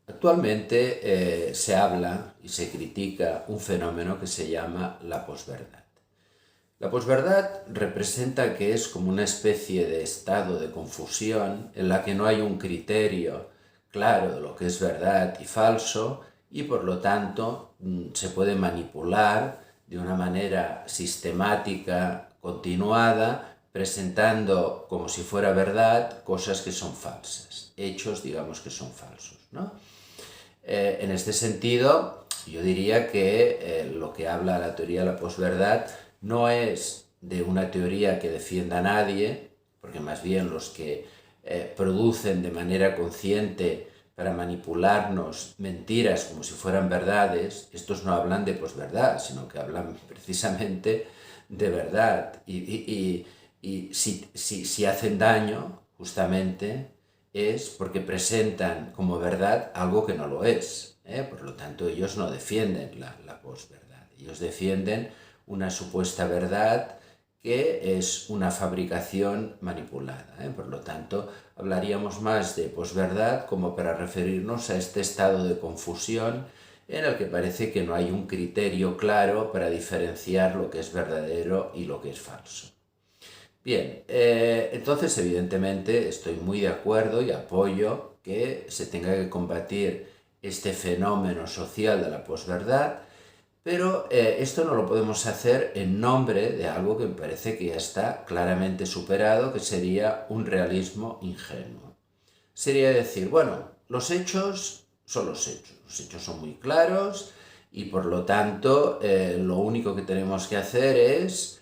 Actualmente se habla y se critica un fenómeno que se llama la posverdad. La posverdad representa que es como una especie de estado de confusión en la que no hay un criterio claro de lo que es verdad y falso y por lo tanto se puede manipular de una manera sistemática, continuada, presentando como si fuera verdad cosas que son falsas, hechos digamos que son falsos, ¿no? En este sentido, yo diría que lo que habla la teoría de la posverdad no es de una teoría que defienda a nadie, porque más bien los que producen de manera consciente para manipularnos mentiras como si fueran verdades, estos no hablan de posverdad, sino que hablan precisamente de verdad. Y si hacen daño, justamente, es porque presentan como verdad algo que no lo es. Por lo tanto, ellos no defienden la posverdad. Ellos defienden una supuesta verdad que es una fabricación manipulada. Por lo tanto, hablaríamos más de posverdad como para referirnos a este estado de confusión en el que parece que no hay un criterio claro para diferenciar lo que es verdadero y lo que es falso. Bien, entonces evidentemente estoy muy de acuerdo y apoyo que se tenga que combatir este fenómeno social de la posverdad, pero esto no lo podemos hacer en nombre de algo que me parece que ya está claramente superado, que sería un realismo ingenuo. Sería decir, bueno, los hechos son los hechos son muy claros y por lo tanto lo único que tenemos que hacer es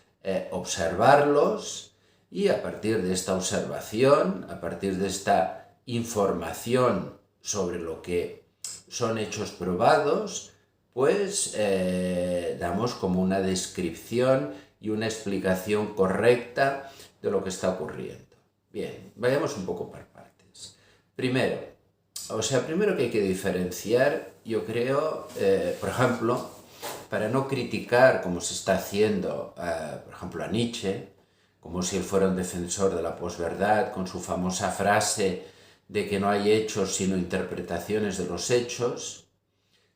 observarlos y a partir de esta observación, a partir de esta información sobre lo que son hechos probados, pues damos como una descripción y una explicación correcta de lo que está ocurriendo. Bien, vayamos un poco por partes. Primero que hay que diferenciar, yo creo, por ejemplo, para no criticar como se está haciendo, por ejemplo, a Nietzsche, como si él fuera un defensor de la posverdad, con su famosa frase de que no hay hechos sino interpretaciones de los hechos,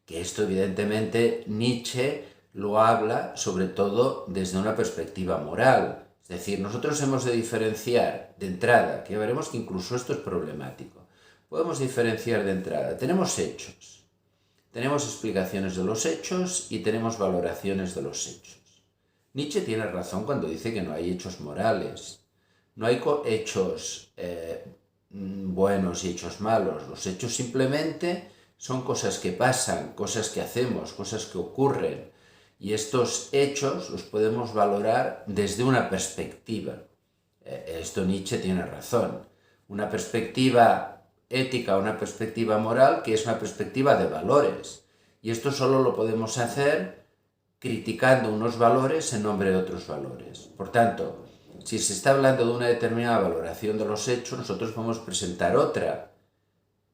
que esto evidentemente Nietzsche lo habla sobre todo desde una perspectiva moral. Es decir, nosotros hemos de diferenciar de entrada, que ya veremos que incluso esto es problemático, podemos diferenciar de entrada, tenemos hechos, tenemos explicaciones de los hechos y tenemos valoraciones de los hechos. Nietzsche tiene razón cuando dice que no hay hechos morales, no hay hechos buenos y hechos malos, los hechos simplemente son cosas que pasan, cosas que hacemos, cosas que ocurren, y estos hechos los podemos valorar desde una perspectiva. Esto Nietzsche tiene razón, una perspectiva ética, una perspectiva moral, que es una perspectiva de valores, y esto solo lo podemos hacer criticando unos valores en nombre de otros valores. Por tanto, si se está hablando de una determinada valoración de los hechos, nosotros podemos presentar otra,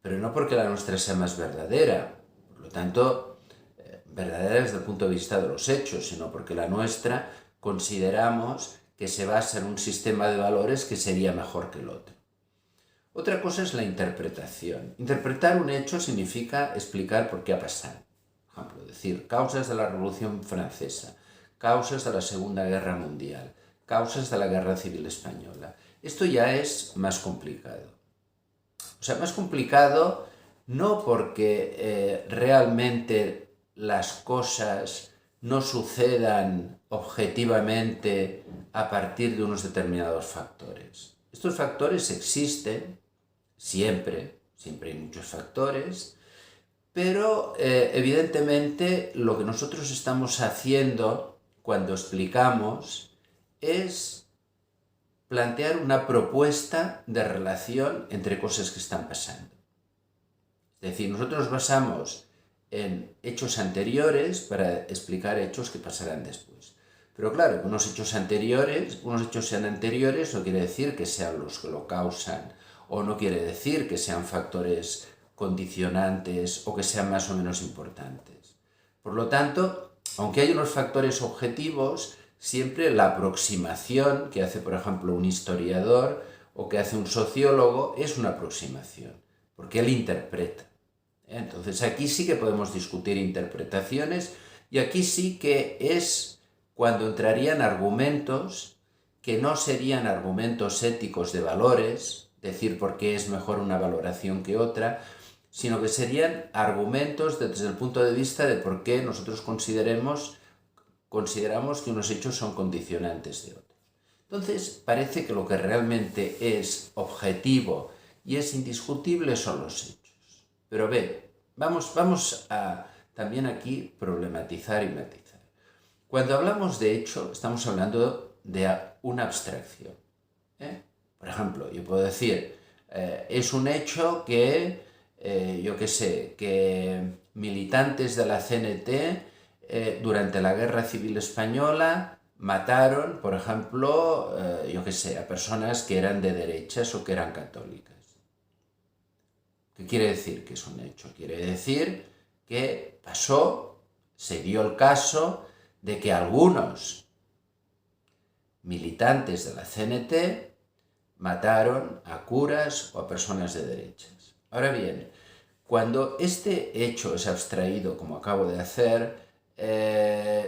pero no porque la nuestra sea más verdadera, por lo tanto, verdadera desde el punto de vista de los hechos, sino porque la nuestra consideramos que se basa en un sistema de valores que sería mejor que el otro. Otra cosa es la interpretación. Interpretar un hecho significa explicar por qué ha pasado. Por ejemplo, decir causas de la Revolución Francesa, causas de la Segunda Guerra Mundial, causas de la Guerra Civil Española. Esto ya es más complicado. O sea, más complicado no porque realmente las cosas no sucedan objetivamente a partir de unos determinados factores. Estos factores existen siempre hay muchos factores, pero evidentemente lo que nosotros estamos haciendo cuando explicamos es plantear una propuesta de relación entre cosas que están pasando. Es decir, nosotros nos basamos en hechos anteriores para explicar hechos que pasarán después. Pero claro, que unos hechos sean anteriores no quiere decir que sean los que lo causan, o no quiere decir que sean factores condicionantes o que sean más o menos importantes. Por lo tanto, aunque hay unos factores objetivos, siempre la aproximación que hace, por ejemplo, un historiador o que hace un sociólogo es una aproximación, porque él interpreta. Entonces, Entonces aquí sí que podemos discutir interpretaciones y aquí sí que es cuando entrarían argumentos que no serían argumentos éticos de valores, decir por qué es mejor una valoración que otra, sino que serían argumentos desde el punto de vista de por qué nosotros consideramos que unos hechos son condicionantes de otros. Entonces, parece que lo que realmente es objetivo y es indiscutible son los hechos. Pero vamos a también aquí problematizar y matizar. Cuando hablamos de hecho, estamos hablando de una abstracción. Por ejemplo, yo puedo decir, es un hecho que, que militantes de la CNT durante la Guerra Civil Española mataron, por ejemplo, a personas que eran de derechas o que eran católicas. ¿Qué quiere decir que es un hecho? Quiere decir que pasó, se dio el caso de que algunos militantes de la CNT mataron a curas o a personas de derechas. Ahora bien, cuando este hecho es abstraído, como acabo de hacer,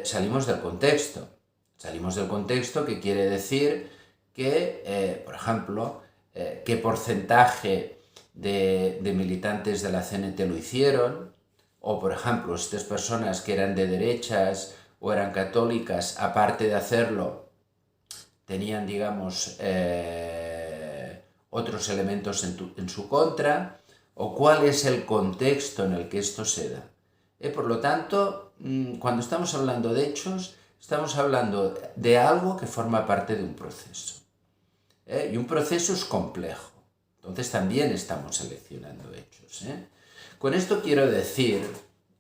salimos del contexto. Salimos del contexto, que quiere decir que, por ejemplo, qué porcentaje de militantes de la CNT lo hicieron, o por ejemplo, estas personas que eran de derechas o eran católicas, aparte de hacerlo, tenían, digamos, otros elementos en su contra, o cuál es el contexto en el que esto se da. Por lo tanto, cuando estamos hablando de hechos, estamos hablando de algo que forma parte de un proceso. Y un proceso es complejo. Entonces también estamos seleccionando hechos. Con esto quiero decir,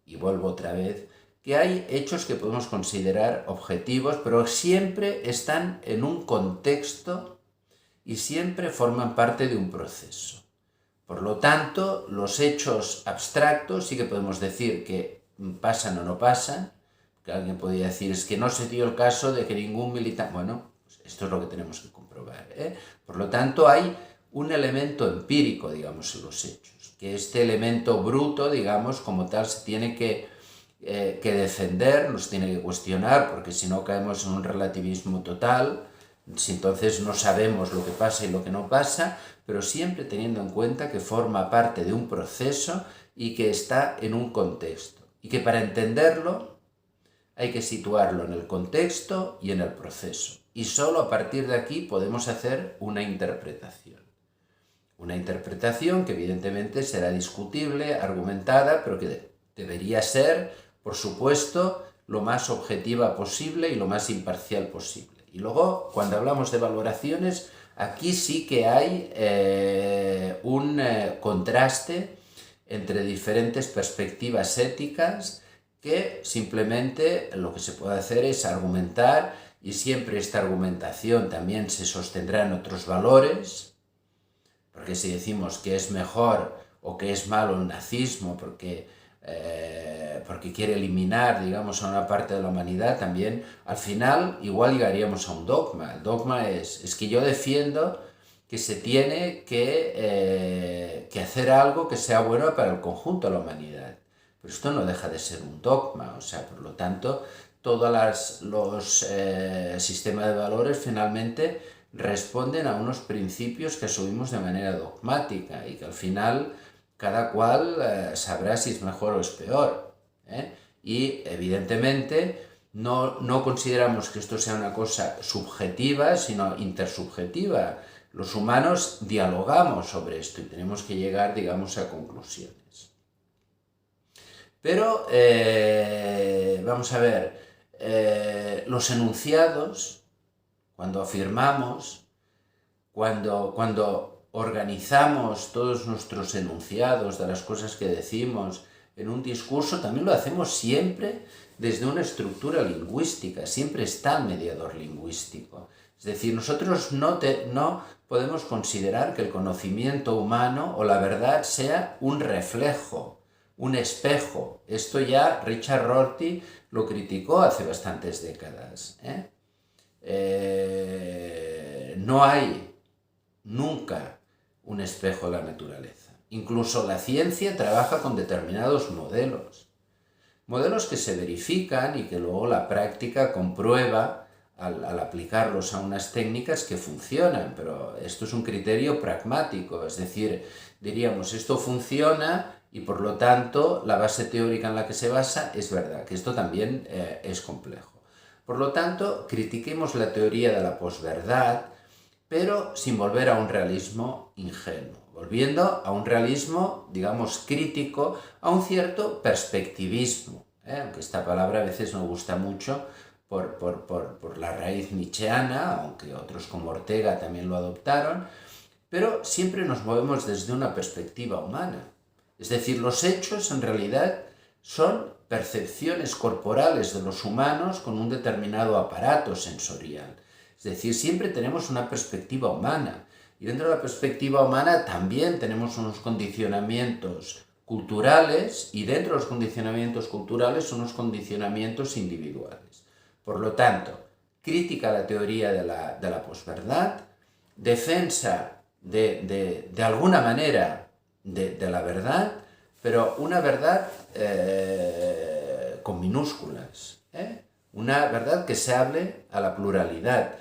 y vuelvo otra vez, que hay hechos que podemos considerar objetivos, pero siempre están en un contexto y siempre forman parte de un proceso. Por lo tanto, los hechos abstractos sí que podemos decir que pasan o no pasan, que alguien podría decir, es que no se dio el caso de que ningún militar... Bueno, pues esto es lo que tenemos que comprobar. Por lo tanto, hay un elemento empírico, digamos, en los hechos, que este elemento bruto, digamos, como tal, se tiene que defender, nos tiene que cuestionar, porque si no caemos en un relativismo total, si entonces no sabemos lo que pasa y lo que no pasa, pero siempre teniendo en cuenta que forma parte de un proceso y que está en un contexto, y que para entenderlo hay que situarlo en el contexto y en el proceso, y solo a partir de aquí podemos hacer una interpretación. Una interpretación que evidentemente será discutible, argumentada, pero que debería ser, por supuesto, lo más objetiva posible y lo más imparcial posible. Y luego, cuando hablamos de valoraciones, aquí sí que hay un contraste entre diferentes perspectivas éticas que simplemente lo que se puede hacer es argumentar, y siempre esta argumentación también se sostendrá en otros valores, porque si decimos que es mejor o que es malo el nazismo porque quiere eliminar, digamos, a una parte de la humanidad, también al final igual llegaríamos a un dogma. El dogma es que yo defiendo que se tiene que hacer algo que sea bueno para el conjunto de la humanidad. Pero esto no deja de ser un dogma, o sea, por lo tanto, todos los sistemas de valores finalmente responden a unos principios que asumimos de manera dogmática y que al final cada cual sabrá si es mejor o es peor. Y evidentemente no consideramos que esto sea una cosa subjetiva, sino intersubjetiva. Los humanos dialogamos sobre esto y tenemos que llegar, digamos, a conclusiones. Pero, vamos a ver, los enunciados, cuando afirmamos, cuando organizamos todos nuestros enunciados de las cosas que decimos en un discurso, también lo hacemos siempre desde una estructura lingüística, siempre está el mediador lingüístico. Es decir, nosotros no podemos considerar que el conocimiento humano o la verdad sea un reflejo, un espejo. Esto ya Richard Rorty lo criticó hace bastantes décadas. No hay nunca un espejo de la naturaleza. Incluso la ciencia trabaja con determinados modelos. Modelos que se verifican y que luego la práctica comprueba al aplicarlos a unas técnicas que funcionan, pero esto es un criterio pragmático, es decir, diríamos, esto funciona y por lo tanto la base teórica en la que se basa es verdad, que esto también es complejo. Por lo tanto, critiquemos la teoría de la posverdad, pero sin volver a un realismo ingenuo, volviendo a un realismo, digamos, crítico, a un cierto perspectivismo, aunque esta palabra a veces no gusta mucho por la raíz nietzscheana, aunque otros como Ortega también lo adoptaron, pero siempre nos movemos desde una perspectiva humana. Es decir, los hechos en realidad son percepciones corporales de los humanos con un determinado aparato sensorial. Es decir, siempre tenemos una perspectiva humana. Y dentro de la perspectiva humana también tenemos unos condicionamientos culturales y dentro de los condicionamientos culturales unos condicionamientos individuales. Por lo tanto, crítica a la teoría de la posverdad, defensa de alguna manera de la verdad, pero una verdad con minúsculas, una verdad que se hable a la pluralidad,